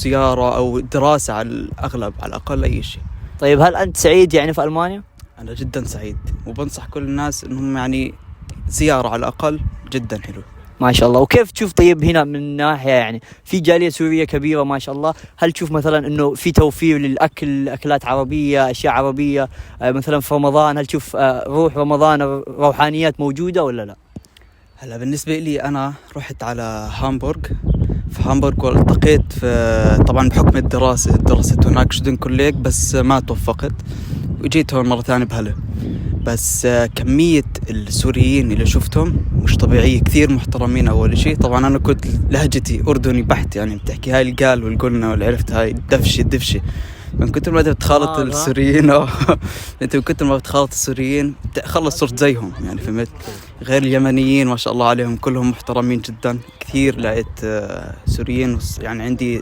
زيارة أو دراسة على الأغلب، على الأقل أي شيء. طيب هل أنت سعيد يعني في ألمانيا؟ أنا جدا سعيد، وبنصح كل الناس إنهم يعني زيارة على الأقل، جدا حلو. ما شاء الله. وكيف تشوف طيب هنا من ناحية يعني في جالية سورية كبيرة ما شاء الله، هل تشوف مثلا انه في توفير للأكل، أكلات عربية، أشياء عربية مثلا في رمضان؟ هل تشوف روح رمضان روحانيات موجودة ولا لا؟ هلا بالنسبة لي أنا رحت على هامبورغ، في هامبورغ، والتقيت في طبعا بحكم الدراسة درست هناك شدن كوليك، بس ما توفقت وجيت هون مرة ثانية بهلا. بس كمية السوريين اللي شفتهم مش طبيعية، كثير محترمين. أول شيء طبعا أنا كنت لهجتي أردني بحت، يعني بتحكي هاي القال والقلنا والعرفت هاي الدفشة من كتر ما بتخالط السوريين. انت من كتر ما بتخالط السوريين خلص صرت زيهم، يعني فهمت. غير اليمنيين ما شاء الله عليهم كلهم محترمين جدا. كثير لقيت سوريين، يعني عندي